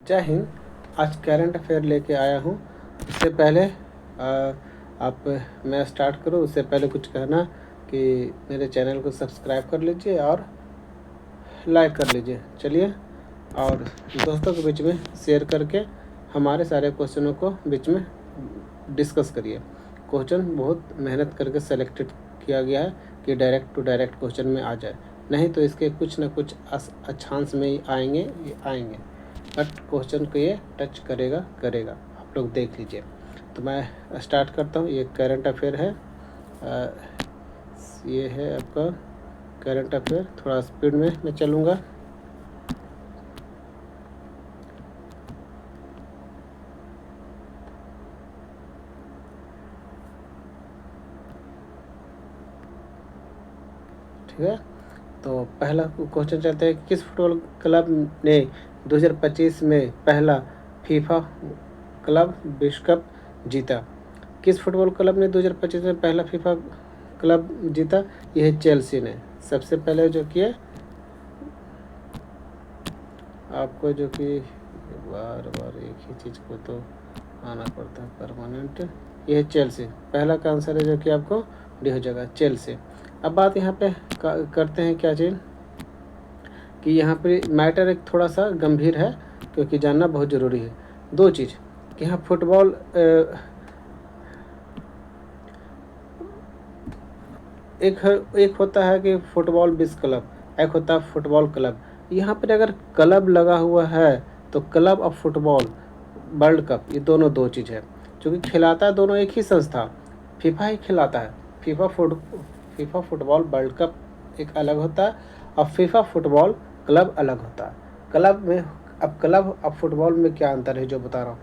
जय हिंद। आज current affair लेके आया हूँ। इससे पहले मैं स्टार्ट करूँ उससे पहले कुछ कहना कि मेरे चैनल को सब्सक्राइब कर लीजिए और लाइक कर लीजिए। चलिए, और दोस्तों के बीच में शेयर करके हमारे सारे क्वेश्चनों को बीच में डिस्कस करिए। क्वेश्चन बहुत मेहनत करके सेलेक्टेड किया गया है कि डायरेक्ट टू डायरेक्ट क्वेश्चन में आ जाए, नहीं तो इसके कुछ ना कुछ अच्छांश में ही आएंगे, बट क्वेश्चन को ये टच करेगा। आप लोग देख लीजिए। तो मैं स्टार्ट करता हूँ। ये करंट अफेयर है। ये है आपका करंट अफेयर। थोड़ा स्पीड में मैं चलूँगा। ठीक है, तो पहला क्वेश्चन चलते हैं। किस फुटबॉल क्लब ने 2025 में पहला फीफा क्लब विश्व कप जीता? किस फुटबॉल क्लब ने 2025 में पहला फीफा क्लब जीता? यह है चेल्सी ने। सबसे पहले जो किया आपको, जो कि बार बार एक ही चीज़ को तो आना पड़ता है परमानेंट। यह है चेल्सी। पहला का आंसर है जो कि आपको डी हो जाएगा, चेल्सी। अब बात यहाँ पे करते हैं क्या चीज़ कि यहाँ पे मैटर एक थोड़ा सा गंभीर है, क्योंकि जानना बहुत ज़रूरी है। दो चीज़ कि यहाँ फुटबॉल एक होता है कि फुटबॉल विश्व क्लब, एक होता है फुटबॉल क्लब। यहाँ पर अगर क्लब लगा हुआ है तो club of football world cup, ये दोनों दो चीज़ है। क्योंकि खिलाता है दोनों एक ही संस्था, फीफा ही खिलाता है। फीफा फुटबॉल वर्ल्ड कप एक अलग होता है और फीफा फुटबॉल क्लब अलग होता है। क्लब में अब क्लब अब फुटबॉल में क्या अंतर है जो बता रहा हूँ।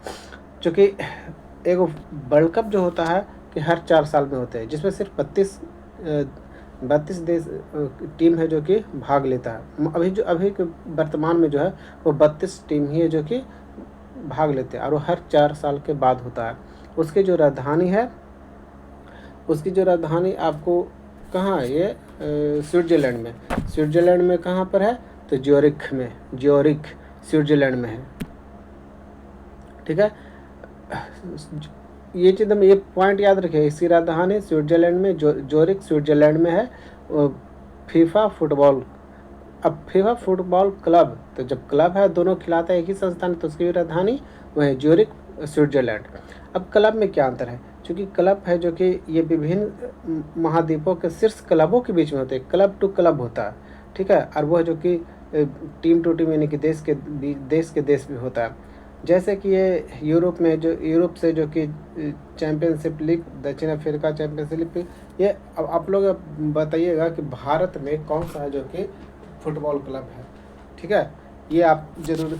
क्योंकि एक वर्ल्ड कप जो होता है कि हर 4 साल में होते हैं, जिसमें सिर्फ 32 देश टीम है जो कि भाग लेता है। अभी के वर्तमान में जो है वो 32 टीम ही है जो कि भाग लेते हैं, और वो हर 4 साल के बाद होता है। उसकी जो राजधानी आपको कहाँ है? ये स्विट्जरलैंड में कहाँ पर है? तो ज्यूरिख स्विट्जरलैंड में है। ठीक है, ये चीज़ ये पॉइंट याद रखिए। इसकी राजधानी स्विट्जरलैंड में, ज्यूरिख स्विट्जरलैंड में है। फीफा फुटबॉल क्लब, तो जब क्लब है दोनों खिलाता है एक ही संस्थान, तो उसकी राजधानी वह ज्यूरिख स्विट्जरलैंड। अब क्लब में क्या अंतर है? क्योंकि क्लब है जो कि ये विभिन्न महाद्वीपों के शीर्ष क्लबों के बीच में होते हैं, क्लब टू क्लब होता है। ठीक है, और वह जो कि टीम टू टीम यानी कि देश के देश भी होता है। जैसे कि ये यूरोप से जो कि चैम्पियनशिप लीग, दक्षिण अफ्रीका चैम्पियनशिप लीग, ये अब आप लोग बताइएगा कि भारत में कौन सा है जो कि फुटबॉल क्लब है। ठीक है, ये आप जरूर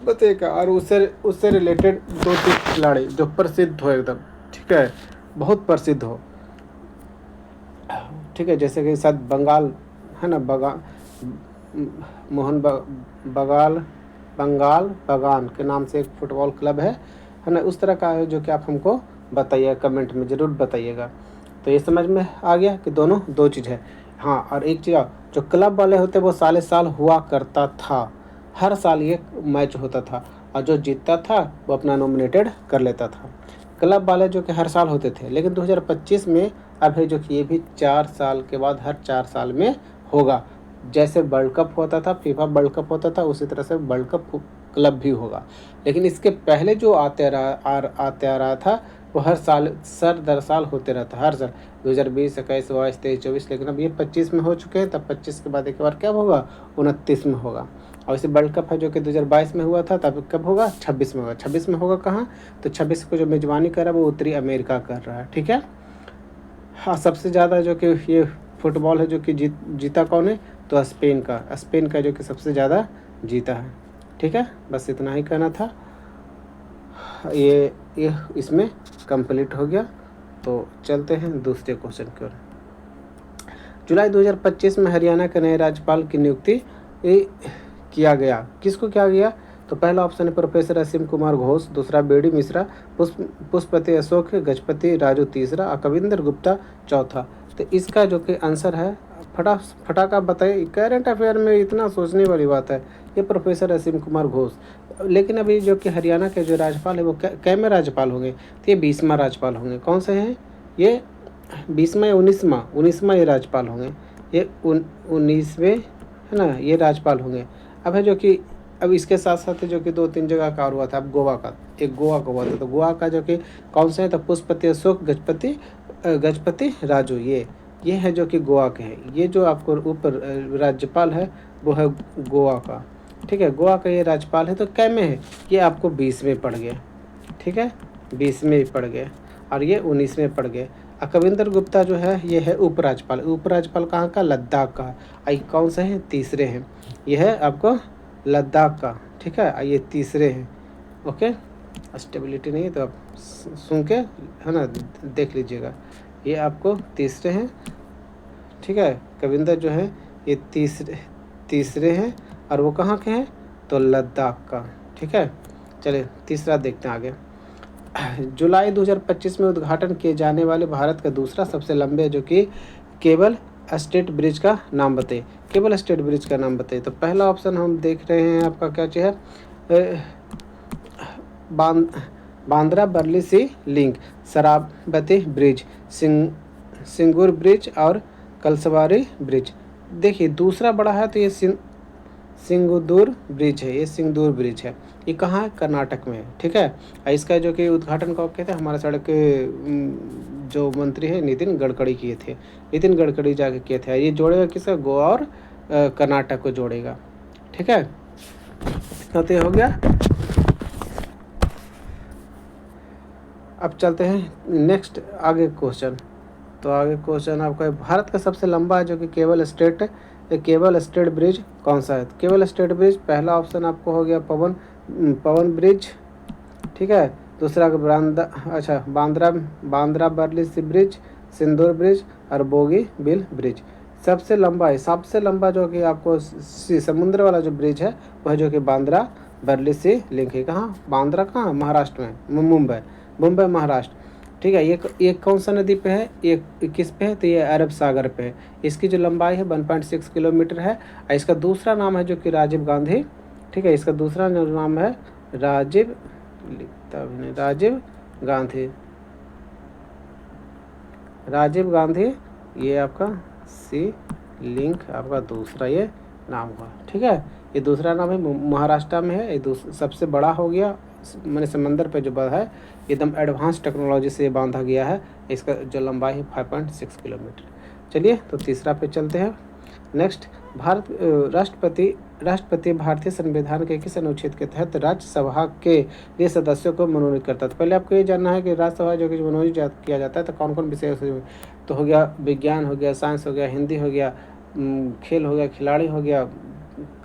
बताइएगा। और उससे रिलेटेड 2-3 खिलाड़ी जो प्रसिद्ध हो एकदम, ठीक है, बहुत प्रसिद्ध हो। ठीक है, जैसे कि शायद बंगाल है ना, बंगाल बगान के नाम से एक फुटबॉल क्लब है ना, उस तरह का है जो कि आप हमको बताइए, कमेंट में ज़रूर बताइएगा। तो ये समझ में आ गया कि दोनों दो चीज़ है। हाँ, और एक चीज़, जो क्लब वाले होते वो साल हुआ करता था, हर साल ये मैच होता था, और जो जीतता था वो अपना नॉमिनेटेड कर लेता था। क्लब वाले जो कि हर साल होते थे, लेकिन 2025 में अब है जो कि ये भी 4 साल के बाद हर 4 साल में होगा। जैसे वर्ल्ड कप होता था, फीफा वर्ल्ड कप होता था, उसी तरह से वर्ल्ड कप क्लब भी होगा। लेकिन इसके पहले जो आते आ रहा था वो हर साल दर साल होते रहता, हर साल 2020, 21, 22, 23, 24। लेकिन अब ये 25 में हो चुके हैं, तब 25 के बाद एक बार क्या होगा? 29 में होगा। और इसे वर्ल्ड कप है जो कि 2022 में हुआ था, तब कब होगा? 26 में होगा। 26 में होगा कहाँ? तो 26 को जो मेजबानी कर रहा है वो उत्तरी अमेरिका कर रहा है। ठीक है, हाँ, सबसे ज़्यादा जो कि ये फुटबॉल है जो कि जीता कौन है? तो स्पेन का जो कि सबसे ज़्यादा जीता है। ठीक है, बस इतना ही कहना था। ये इसमें कंप्लीट हो गया। तो चलते हैं दूसरे क्वेश्चन की ओर। जुलाई 2025 में हरियाणा के नए राज्यपाल की नियुक्ति किया गया। किसको किया गया? तो पहला ऑप्शन है प्रोफेसर असीम कुमार घोष, दूसरा बीडी मिश्रा, पुष्पति अशोक गजपति राजू तीसरा, और कविंदर गुप्ता चौथा। तो इसका जो कि आंसर है, फटाका बताइए। करंट अफेयर में इतना सोचने वाली बात है। ये प्रोफेसर असीम कुमार घोष, लेकिन अभी जो कि हरियाणा के जो राज्यपाल है वो कैमे राज्यपाल होंगे, तो ये 20वां राज्यपाल होंगे। कौन से हैं ये? 20वां या 19वां ये राज्यपाल होंगे। ये 19वें है ना, ये राज्यपाल होंगे। अब है जो कि अब इसके साथ साथ जो कि 2-3 जगह का और हुआ था। अब गोवा का, एक गोवा का हुआ था, तो गोवा का जो कि कौन से है? तो पुष्पति अशोक गजपति राजू, ये है जो कि गोवा के हैं। ये जो आपको ऊपर राज्यपाल है वो है गोवा का, ठीक है। गोवा का ये राज्यपाल है, तो कै में है? ये आपको 20वें पड़ गए, ठीक है, 20वें पड़ गए, और ये 19वें पड़ गए। कविंदर गुप्ता जो है ये है उपराज्यपाल। उपराज्यपाल कहाँ का? लद्दाख का। आई कौन से हैं? तीसरे हैं। यह है आपको लद्दाख का, ठीक है, ये तीसरे हैं। ओके, स्टेबिलिटी नहीं है तो आप सुन के है ना देख लीजिएगा। ये आपको तीसरे हैं, ठीक है। कविंदर जो है ये तीसरे हैं, और वो कहाँ के हैं? तो लद्दाख का, ठीक है। चलिए तीसरा देखते हैं आगे। जुलाई 2025 में उद्घाटन किए जाने वाले भारत का दूसरा सबसे लंबे जो कि केबल स्टेट ब्रिज का नाम बताइए। केबल स्टेट ब्रिज का नाम बताइए। तो पहला ऑप्शन हम देख रहे हैं, आपका क्या चीज़ है? बांद्रा बर्ली सी लिंक, शराबती ब्रिज, सिंगूर ब्रिज और कलसवारी ब्रिज। देखिए दूसरा बड़ा है तो ये सिंगदूर ब्रिज है, ये सिंगदूर ब्रिज है। ये कहाँ है? कर्नाटक में है, ठीक है। इसका जो कि उद्घाटन कब किए थे? हमारे सड़क के जो मंत्री है नितिन गडकरी किए थे, नितिन गडकरी जाके किए थे। ये जोड़ेगा किसका? गोवा और कर्नाटक को जोड़ेगा, ठीक है। तो ये हो गया। अब चलते हैं नेक्स्ट आगे क्वेश्चन। तो आगे क्वेश्चन आपका भारत का सबसे लंबा है जो कि केबल स्टेट ब्रिज कौन सा है? केबल स्टेट ब्रिज पहला ऑप्शन आपको हो गया पवन ब्रिज, ठीक है। दूसरा बांद्रा बर्ली सी ब्रिज, सिंदूर ब्रिज और बोगी बिल ब्रिज। सबसे लंबा जो कि आपको समुद्र वाला जो ब्रिज है वह है जो कि बांद्रा बर्ली सी लिंक है। कहाँ? बांद्रा कहाँ? महाराष्ट्र में, मुंबई महाराष्ट्र, ठीक है। ये कौन सा नदी पे है? ये किस पे है? तो ये अरब सागर पे है। इसकी जो लंबाई है 1.6 किलोमीटर है। और इसका दूसरा नाम है जो कि राजीव गांधी, ठीक है। इसका दूसरा नाम है राजीव गांधी, ये आपका सी लिंक आपका दूसरा ये नाम हुआ, ठीक है। ये दूसरा नाम है, महाराष्ट्र में है। ये सबसे बड़ा हो गया, मैंने समंदर पे जो बड़ा है, एकदम एडवांस टेक्नोलॉजी से बांधा गया है। इसका जो लंबाई है 5.6 किलोमीटर। चलिए तो तीसरा पे चलते हैं। नेक्स्ट, राष्ट्रपति भारतीय संविधान के किस अनुच्छेद के तहत राज्यसभा के लिए सदस्यों को मनोनीत करता है? तो पहले आपको ये जानना है कि राज्यसभा जो कि मनोनीत किया जाता है तो कौन कौन विषय? तो हो गया विज्ञान, हो गया साइंस, हो गया हिंदी, हो गया खेल, हो गया खिलाड़ी, हो गया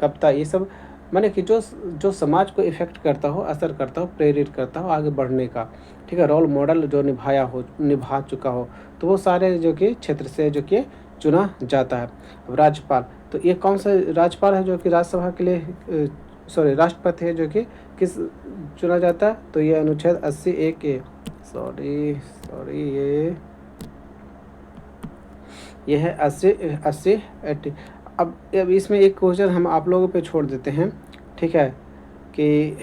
कविता। ये सब माने कि जो समाज को इफेक्ट करता हो, असर करता हो, प्रेरित करता हो आगे बढ़ने का, ठीक है, रोल मॉडल जो निभा चुका हो, तो वो सारे जो कि क्षेत्र से जो कि चुना जाता है। अब राज्यपाल, तो ये कौन सा राज्यपाल है जो कि राज्यसभा के लिए राष्ट्रपति है जो कि किस चुना जाता है? तो ये अनुच्छेद 80A के ये है 80 अब इसमें एक क्वेश्चन हम आप लोगों पे छोड़ देते हैं, ठीक है, कि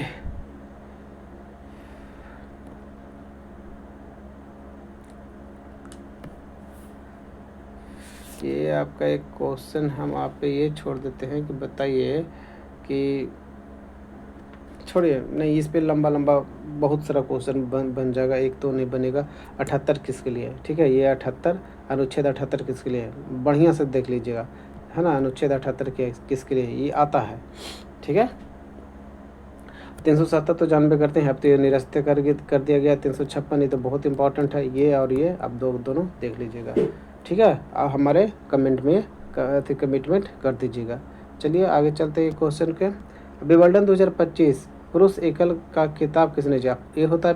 ये आपका एक क्वेश्चन हम आप पे ये छोड़ देते हैं कि बताइए कि छोड़िए नहीं, इस पे लंबा बहुत सारा क्वेश्चन बन जाएगा, एक तो नहीं बनेगा। 78 किसके लिए है? ठीक है, ये 78 अनुच्छेद 78 किसके लिए है? बढ़िया से देख लीजिएगा, है ना। अनुच्छेद 78 के किसके लिए ये आता है? ठीक है। 370 तो जानबे करते हैं, अब तो ये निरस्त कर दिया गया। 356 ये तो बहुत इंपॉर्टेंट है, ये और ये आप दोनों देख लीजिएगा, ठीक है। आप हमारे कमेंट में कमिटमेंट कर दीजिएगा। चलिए आगे चलते हैं क्वेश्चन के। विंबलडन 2025 पुरुष एकल का खिताब किसने जीता? ये होता है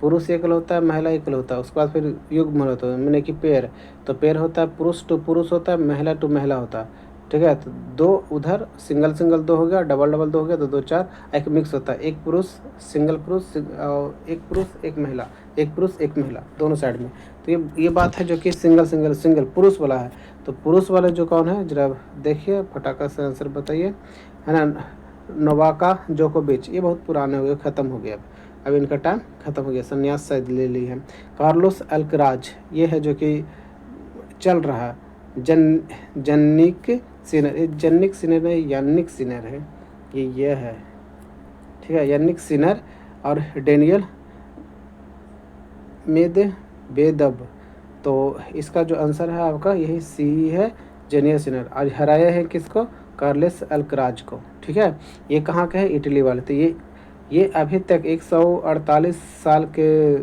पुरुष एकल होता है, महिला एकल होता है, उसके बाद फिर युग्म होता है, मैंने कि पेयर। तो पेयर होता है पुरुष टू पुरुष होता है, महिला टू महिला होता है, ठीक है। तो दो उधर सिंगल 2 हो गया, डबल 2 हो गया, तो 2 4 एक मिक्स होता है, एक पुरुष सिंगल पुरुष और एक पुरुष एक महिला, एक पुरुष एक महिला दोनों साइड में। तो ये बात है जो कि सिंगल पुरुष वाला है। तो पुरुष वाला जो कौन है जरा देखिए, फटाका से आंसर बताइए, है ना। नोवाका जोकोविच, ये बहुत पुराने हो गए, ख़त्म हो गया अब इनका टाइम ख़त्म हो गया, संन्यास शायद ले ली है। कार्लोस अल्कराज, ये है जो कि चल रहा है। जन्निक सिनर, ये जन्निक सिनर है, यानिक सिनर है, ये है, ठीक है, यानिक सिनर। और डेनियल मेदवेदेव, तो इसका जो आंसर है आपका यही सी है, जेनियल सिनर। आज हराया है किसको? कार्लोस अल्कराज को, ठीक है। ये कहाँ के हैं? इटली वाले। तो ये अभी तक 148 साल के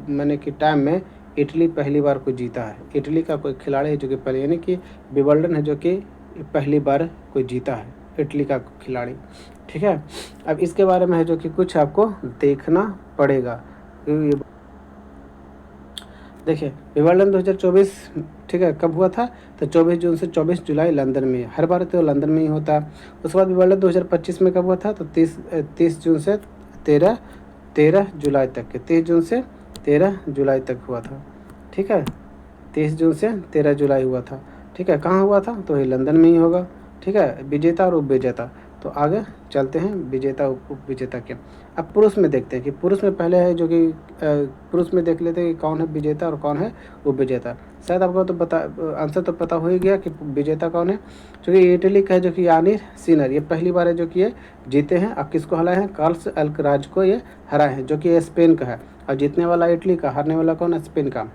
मैंने कि टाइम में इटली पहली बार को जीता है। इटली का कोई खिलाड़ी है जो कि पहले, यानी कि विंबलडन है जो कि पहली बार कोई जीता है, इटली का खिलाड़ी, ठीक है। अब इसके बारे में है जो कि कुछ आपको देखना पड़ेगा। देखिए विंबलडन 2024, ठीक है, कब हुआ था? तो 24 जून से 24 जुलाई लंदन में, हर बार तो लंदन में ही होता है। उसके बाद विंबलडन 2025 में कब हुआ था? तो 30 जून से 13 जुलाई तक के, 30 जून से 13 जुलाई तक हुआ था, ठीक है। 30 जून से 13 जुलाई हुआ था, ठीक है। कहाँ हुआ था? तो ये लंदन में ही होगा, ठीक है। विजेता और उपविजेता, तो आगे चलते हैं विजेता उप विजेता के। अब पुरुष में देखते हैं कि पुरुष में पहले है जो कि पुरुष में देख लेते हैं कि कौन है विजेता और कौन है उपविजेता। शायद आपको तो आंसर तो पता हो ही गया कि विजेता कौन है, जो कि इटली का है जो कि यानिक सिनर, ये पहली बार है जो कि ये जीते हैं। अब किसको हराए हैं? कार्लोस अल्कराज को ये हराए हैं, जो कि ये स्पेन का है। और जीतने वाला इटली का, हारने वाला कौन है? स्पेन का।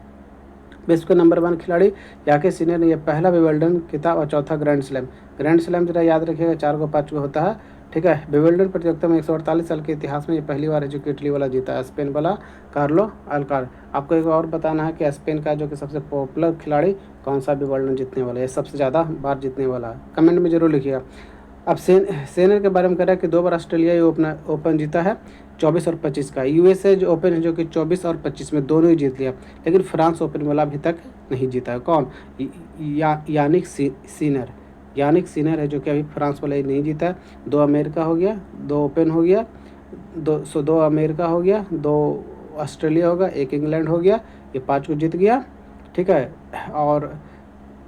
विश्व के नंबर 1 खिलाड़ी यानिक सिनर ने यह पहला विंबलडन खिताब और चौथा ग्रैंड स्लैम। ग्रैंड स्लैम जरा याद रखिएगा 4 को 5 को होता है, ठीक है। विंबलडन प्रतियोगिता में 148 साल के इतिहास में ये पहली बार है जो कि इटली वाला जीता है, स्पेन वाला कार्लो अल्काराज। आपको एक और बताना है कि स्पेन का जो कि सबसे पॉपुलर खिलाड़ी कौन सा विंबलडन जीतने वाला है, सबसे ज़्यादा बार जीतने वाला है, कमेंट में जरूर लिखिएगा। अब सेनर के बारे में कह रहा है कि 2 बार ऑस्ट्रेलियाई ओपन जीता है, 24 और 25 का। यूएसए जो ओपन है जो कि 24 और 25 में दोनों ही जीत लिया, लेकिन फ्रांस ओपन वाला अभी तक नहीं जीता है। कौन? Jannik Sinner. यानिक सिनर है जो कि अभी फ्रांस वाला ही नहीं जीता है। 2 अमेरिका हो गया, 2 ओपन हो गया, 2 अमेरिका हो गया, 2 ऑस्ट्रेलिया होगा, 1 इंग्लैंड हो गया, ये 5 को जीत गया, ठीक है। और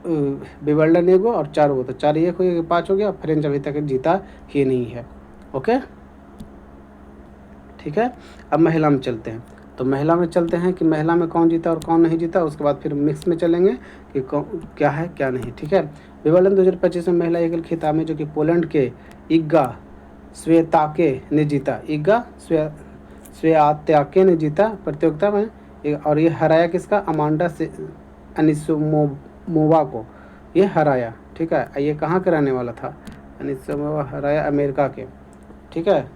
विंबलडन 1 और 4 हो, तो 4 1 हो गया, 5 हो गया। फ्रेंच अभी तक जीता ही नहीं है, ओके, ठीक है। अब महिला में चलते हैं, तो महिला में चलते हैं कि महिला में कौन जीता और कौन नहीं जीता। उसके बाद फिर मिक्स में चलेंगे कि क्या है क्या नहीं, ठीक है। विंबलडन 2025 में महिला एकल खिताब में जो कि पोलैंड के इगा स्वियातेक ने जीता, इगा स्वियातेक ने जीता प्रतियोगिता में। और ये हराया किसका? अमांडा से अनिसोमोवा को ये हराया, ठीक है। ये कहाँ का रहने वाला था? अनिसोमोवा हराया अमेरिका के, ठीक है।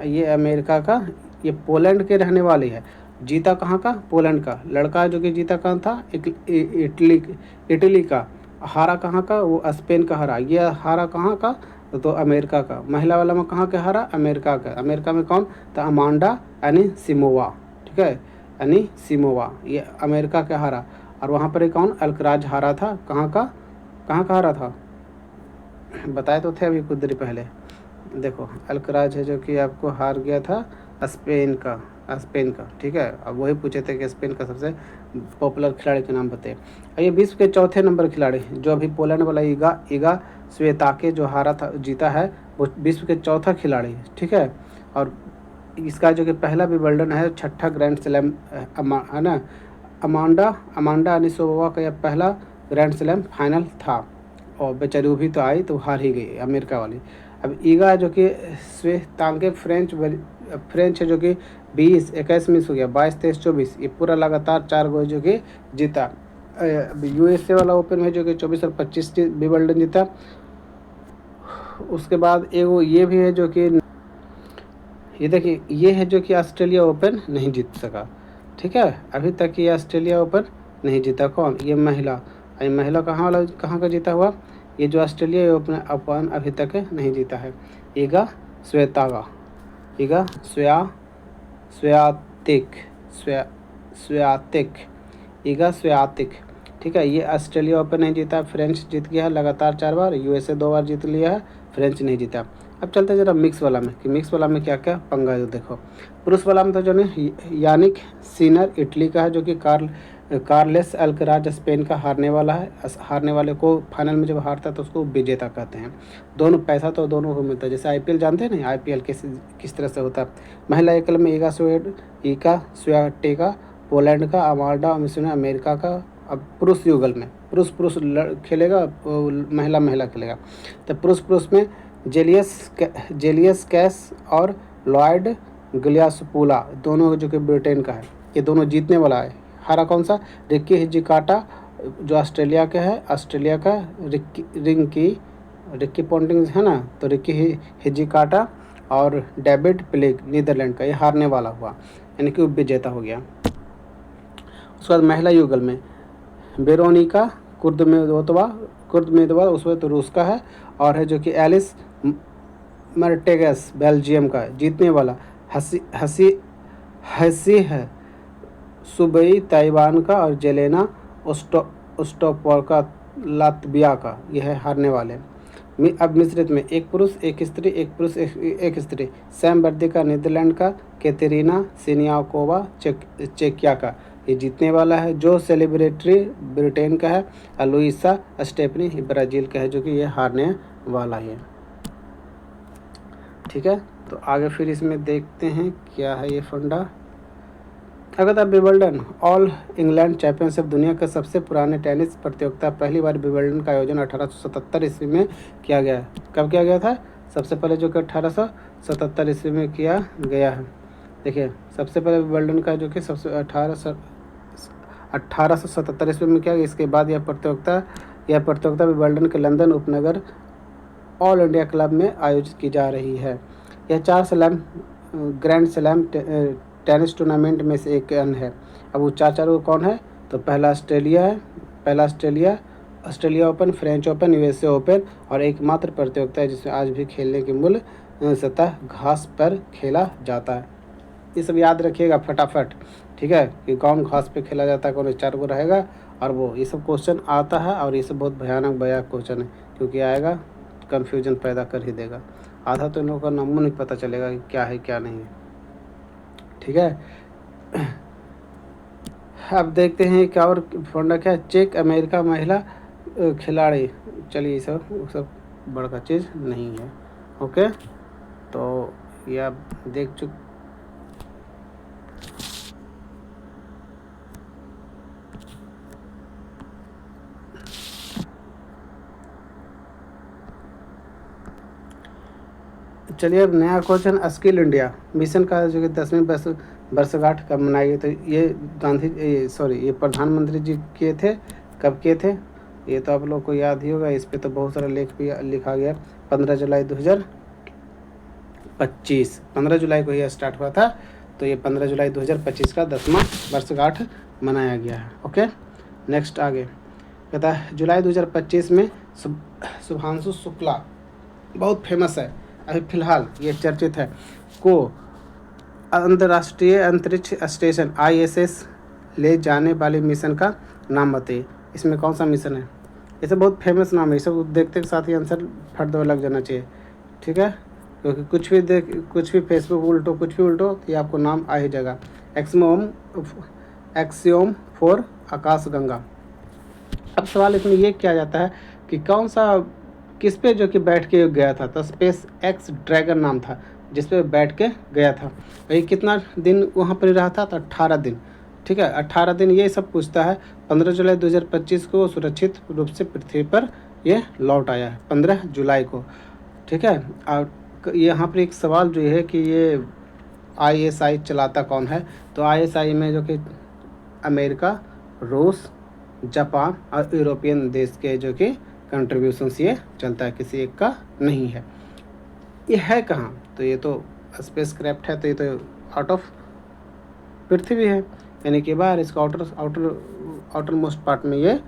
ये अमेरिका का, ये पोलैंड के रहने वाली है। जीता कहाँ का? पोलैंड का। लड़का जो कि जीता कहाँ था? इटली का। हारा कहाँ का? वो स्पेन का हारा। ये हारा कहाँ का? तो अमेरिका का। महिला वाला में कहाँ का हारा? अमेरिका का। अमेरिका में कौन? तो अमांडा एनिसिमोवा, ठीक है, एनिसिमोवा, ये अमेरिका का हारा। और वहाँ पर कौन? अल्कराज हारा था। कहाँ का हारा था? बताए तो थे अभी कुछ देर पहले। देखो अल्कराज है जो कि आपको हार गया था स्पेन का, ठीक है। अब वही पूछे थे कि स्पेन का सबसे पॉपुलर खिलाड़ी का नाम बताइए। और ये विश्व के चौथे नंबर खिलाड़ी जो अभी पोलैंड वाला इगा स्वियातेक जो हारा था, जीता है, वो विश्व के चौथा खिलाड़ी है, ठीक है। और इसका जो कि पहला विंबलडन है, 6ठा ग्रैंड स्लैम है ना। अमांडा एनिसोवा का यह पहला ग्रैंड स्लैम फाइनल था, और बेचारी वो भी तो आई तो हार ही गई, अमेरिका वाली। अब ईगा जो कि स्वियातेक फ्रेंच है जो कि 20 21 मिस हो गया, 22 23 24, ये पूरा लगातार 4 गो जो कि जीता। यूएसए वाला ओपन में जो कि 24 और 25 विंबलडन जीता। उसके बाद एगो ये भी है जो कि, ये देखिए, ये है जो कि ऑस्ट्रेलिया ओपन नहीं जीत सका, ठीक है। अभी तक ये ऑस्ट्रेलिया ओपन नहीं जीता। कौन? ये महिला। ये महिला कहाँ का जीता हुआ? ये जो ऑस्ट्रेलिया ओपन अभी तक नहीं जीता है। इगा स्वियातेक, ठीक है। ये ऑस्ट्रेलिया ओपन नहीं जीता। फ्रेंच जीत गया है लगातार 4 बार, यूएसए 2 बार जीत लिया है, फ्रेंच नहीं जीता। अब चलते हैं जरा मिक्स वाला में कि मिक्स वाला में क्या क्या पंगा है। देखो पुरुष वाला में तो जो है यानिक सिनर इटली का है जो कि कार्लेस अल्कराज स्पेन का हारने वाला है। हारने वाले को फाइनल में जब हारता है तो उसको विजेता कहते हैं। दोनों पैसा तो दोनों को मिलता है, जैसे आईपीएल जानते हैं ना, आईपीएल किस तरह से होता है। महिला एकल में ईका स्वियाटेका पोलैंड का, अमाल्डा मिसुना अमेरिका का। अब पुरुष युगल में पुरुष खेलेगा, महिला महिला खेलेगा। तो पुरुष में जेलियस कैस और लॉयड गिलियासपोला, दोनों जो कि ब्रिटेन का है, ये दोनों जीतने वाला है। हारा कौन सा? रिक्की हिजिकाटा जो ऑस्ट्रेलिया का है, ऑस्ट्रेलिया का रिक्की पॉन्टिंग है ना, तो रिक्की हिजिकाटा और डेविड प्लेग नीदरलैंड का, ये हारने वाला हुआ, यानी कि उपविजेता हो गया। उसके बाद महिला युगल में वेरोनिका कुर्दमेदोवा उसमें तो रूस का है, और है जो कि एलिस मर्टेगस बेल्जियम का जीतने वाला। हसी है सुबई ताइवान का, और जेलेना ओस्टोपोल्का लात्विया का, यह है हारने वाले। अब मिश्रित में एक पुरुष एक स्त्री, एक पुरुष एक स्त्री। सैम वर्दिका नीदरलैंड का, कैटेरिना सिनियाकोवा चेकिया का, ये जीतने वाला है। जो सेलिब्रेटरी ब्रिटेन का है, और लुइसा स्टेफनी ब्राज़ील का है, जो कि ये हारने वाला है। ठीक है, तो आगे फिर इसमें देखते हैं क्या है ये फंडा। अगला विंबलडन ऑल इंग्लैंड चैंपियनशिप दुनिया के सबसे पुराने टेनिस प्रतियोगिता। पहली बार विंबलडन का आयोजन 1877 ईस्वी में किया गया। कब किया गया था? सबसे पहले जो कि 1877 ईस्वी में किया गया है। देखिए, सबसे पहले विंबलडन का जो कि सबसे 1877 ईस्वी में किया गया। इसके बाद यह प्रतियोगिता विंबलडन के लंदन उपनगर ऑल इंडिया क्लब में आयोजित की जा रही है। यह 4 ग्रैंड स्लैम टेनिस टूर्नामेंट में से एक अन्य है। अब वो चार कौन है? तो पहला Australia open, French open, USA open, और एकमात्र प्रतियोगिता है जिसमें आज भी खेलने की मूल सतह घास पर खेला जाता है। ये सब याद रखिएगा फटाफट, ठीक है, कि कौन घास पे खेला जाता है, कौन 4 गो रहेगा, और वो ये सब क्वेश्चन आता है, और ये सब बहुत भयानक क्वेश्चन है, क्योंकि आएगा कन्फ्यूजन पैदा कर ही देगा। आधा तो इन लोगों का नामों नहीं पता चलेगा कि क्या है क्या नहीं है। ठीक है, अब देखते हैं क्या और फंडा क्या। चेक अमेरिका महिला खिलाड़ी, चलिए ये सब बड़का चीज़ नहीं है। ओके, तो ये आप देख चलिए अब नया क्वेश्चन। स्किल इंडिया मिशन का जो कि 10वीं वर्षगांठ कब मनाई गई? तो ये प्रधानमंत्री जी किए थे। कब किए थे? ये तो आप लोग को याद ही होगा, इस पे तो बहुत सारा लेख भी लिखा गया। 15 जुलाई 2025, 15 जुलाई को यह स्टार्ट हुआ था, तो ये 15 जुलाई 2025 का 10वां वर्षगांठ मनाया गया है। ओके, नेक्स्ट आगे कहता है जुलाई 2025 में शुभांशु शुक्ला, बहुत फेमस है अभी फ़िलहाल, ये चर्चित है, को अंतर्राष्ट्रीय अंतरिक्ष स्टेशन ISS ले जाने वाले मिशन का नाम बताइए। इसमें कौन सा मिशन है? ये सब बहुत फेमस नाम है, ये सब देखते के साथ ही आंसर फट दो लग जाना चाहिए। ठीक है, क्योंकि कुछ भी फेसबुक उल्टो, कुछ भी उल्टो, तो ये आपको नाम आ ही जाएगा। एक्सियोम 4 आकाशगंगा। अब सवाल इसमें ये किया जाता है कि कौन सा किस पे जो कि बैठ के गया था? तो स्पेस एक्स ड्रैगन नाम था जिस पे बैठ के गया था। वही कितना दिन वहाँ पर रहा था? तो 18 दिन। ठीक है, 18 दिन ये सब पूछता है। 15 जुलाई 2025 को सुरक्षित रूप से पृथ्वी पर ये लौट आया है, 15 जुलाई को। ठीक है, और यहाँ पर एक सवाल जो है कि ये ISI चलाता कौन है? तो ISI में जो कि अमेरिका, रूस, जापान और यूरोपियन देश के जो कि कंट्रीब्यूशंस ये चलता है, किसी एक का नहीं है। ये है कहाँ? तो ये तो स्पेस क्राफ्ट है, तो ये तो आउट ऑफ पृथ्वी है, यानी कि बाहर इसका आउटर मोस्ट पार्ट में ये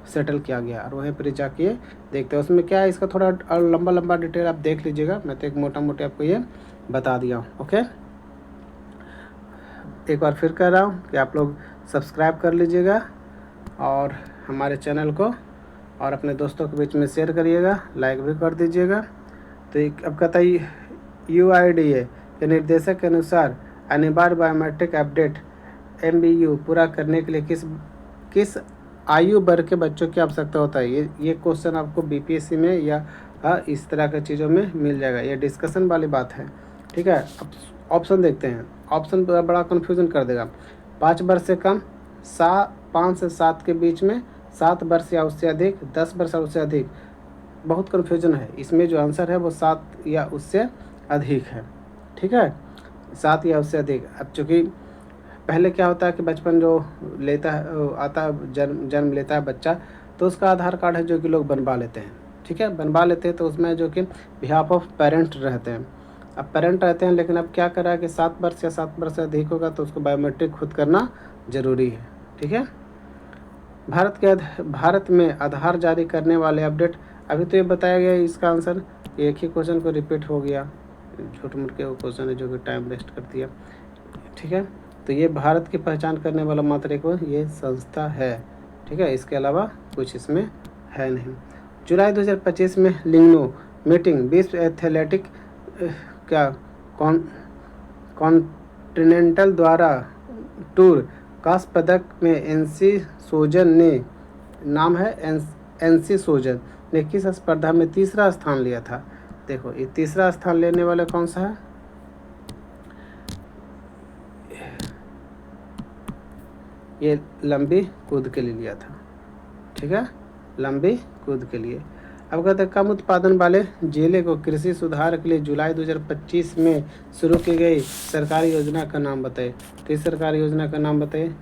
सेटल किया गया, और वहीं पर जाके देखते हैं उसमें क्या है। इसका थोड़ा लंबा डिटेल आप देख लीजिएगा, मैं तो एक मोटा आपको ये बता दिया हूँ। ओके, एक बार फिर कह रहा हूँ कि आप लोग सब्सक्राइब कर लीजिएगा और हमारे चैनल को, और अपने दोस्तों के बीच में शेयर करिएगा, लाइक भी कर दीजिएगा। तो अब कहता है UIDA के निर्देशक के अनुसार अनिवार्य बायोमेट्रिक अपडेट MBU पूरा करने के लिए किस आयु वर्ग के बच्चों की आवश्यकता होता है? ये क्वेश्चन आपको BPSC में या इस तरह के चीज़ों में मिल जाएगा। ये डिस्कशन वाली बात है, ठीक है। अब ऑप्शन देखते हैं। ऑप्शन बड़ा कन्फ्यूजन कर देगा। 5 वर्ष से कम, 5 से 7 के बीच में, 7 वर्ष या उससे अधिक, 10 वर्ष या उससे अधिक। बहुत कन्फ्यूजन है इसमें। जो आंसर है वो 7 या उससे अधिक है, ठीक है, 7 या उससे अधिक। अब चूँकि पहले क्या होता है कि बचपन जो लेता है आता है, जन्म लेता है बच्चा, तो उसका आधार कार्ड है जो कि लोग बनवा लेते हैं, ठीक है, बनवा लेते हैं। तो उसमें जो कि बिहाफ ऑफ पेरेंट रहते हैं। अब पेरेंट रहते हैं, लेकिन अब क्या करा है कि 7 वर्ष या 7 वर्ष से अधिक होगा तो उसको बायोमेट्रिक खुद करना ज़रूरी है, ठीक है। भारत में आधार जारी करने वाले अपडेट, अभी तो ये बताया गया है इसका आंसर। एक ही क्वेश्चन को रिपीट हो गया, छोटे मोटे वो क्वेश्चन है जो कि टाइम वेस्ट कर दिया, ठीक है। तो ये भारत की पहचान करने वाला मात्र एक ये संस्था है, ठीक है। इसके अलावा कुछ इसमें है नहीं। जुलाई 2025 में लिंगनो मीटिंग विश्व एथलेटिक क्या कॉन्टिनेंटल द्वारा टूर कांस्य पदक में एनसी सोजन ने, नाम है एनसी सोजन ने किस स्पर्धा में तीसरा स्थान लिया था? देखो ये तीसरा स्थान लेने वाला कौन सा है? ये लंबी कूद के लिए लिया था, ठीक है, लंबी कूद के लिए। अब कहते हैं कम उत्पादन वाले जिले को कृषि सुधार के लिए जुलाई 2025 में शुरू की गई सरकारी योजना का नाम बताइए। किस सरकारी योजना का नाम बताइए?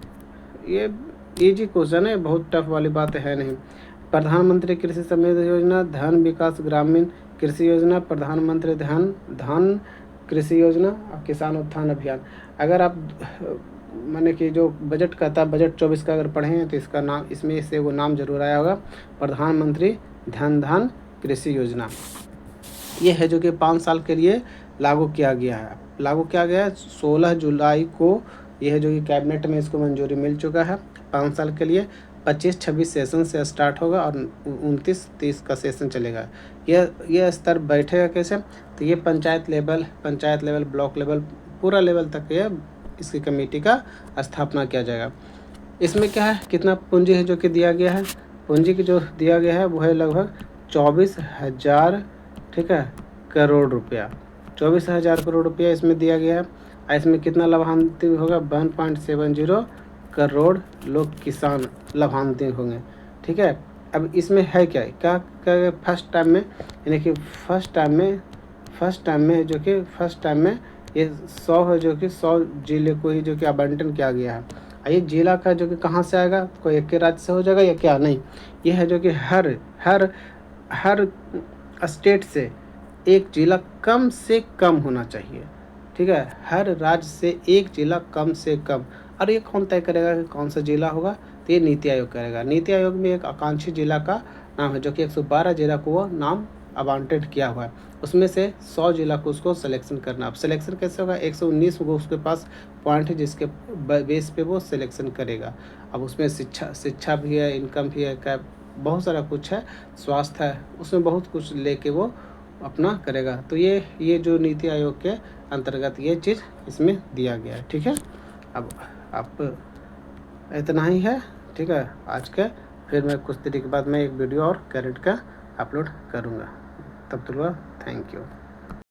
ये इजी क्वेश्चन है, बहुत टफ वाली बात है नहीं। प्रधानमंत्री कृषि समृद्धि योजना, धन विकास ग्रामीण कृषि योजना, प्रधानमंत्री धन कृषि योजना और किसान उत्थान अभियान। अगर आप माने कि जो बजट कहता है, बजट 24 का अगर पढ़े हैं तो इसका नाम, इसमें से वो नाम जरूर आया होगा, प्रधानमंत्री धन कृषि योजना। ये है जो कि 5 साल के लिए लागू किया गया है। 16 जुलाई को यह है जो कि कैबिनेट में इसको मंजूरी मिल चुका है। 5 साल के लिए 25-26 सेशन से स्टार्ट होगा और 29-30 का सेशन चलेगा। यह स्तर बैठेगा कैसे? तो ये पंचायत लेवल, ब्लॉक लेवल, पूरा लेवल तक ये इसकी कमेटी का स्थापना किया जाएगा। इसमें क्या है, कितना पूंजी है जो कि दिया गया है? पूंजी की जो दिया गया है वो है लगभग 24,000, ठीक है, करोड़ रुपया। 24,000 करोड़ रुपया इसमें दिया गया है। और इसमें कितना लाभान्वित होगा? 1.70 करोड़ लोग किसान लाभान्वित होंगे, ठीक है। अब इसमें है क्या फर्स्ट टाइम में, यानी कि फर्स्ट टाइम में ये 100 है जो कि 100 जिले को ही जो कि आवंटन किया गया है। ये जिला का जो कि कहाँ से आएगा? कोई एक के राज्य से हो जाएगा या क्या? नहीं, ये है जो कि हर स्टेट से एक जिला कम से कम होना चाहिए, ठीक है। हर राज्य से एक जिला कम से कम। और ये कौन तय करेगा कि कौन सा जिला होगा? तो ये नीति आयोग करेगा। नीति आयोग में एक आकांक्षी जिला का नाम है जो कि 112 जिला को वो नाम आवंटित किया हुआ है। उसमें से 100 जिला को उसको सिलेक्शन करना। अब सिलेक्शन कैसे होगा? 119 को उसके पास पॉइंट है जिसके बेस पे वो सिलेक्शन करेगा। अब उसमें शिक्षा भी है, इनकम भी है, क्या बहुत सारा कुछ है, स्वास्थ्य है, उसमें बहुत कुछ लेके वो अपना करेगा। तो ये जो नीति आयोग के अंतर्गत ये चीज़ इसमें दिया गया है, ठीक है। अब आप इतना ही है, ठीक है आज के। फिर मैं कुछ देर के बाद मैं एक वीडियो और करंट का अपलोड करूँगा। तब तक थैंक यू।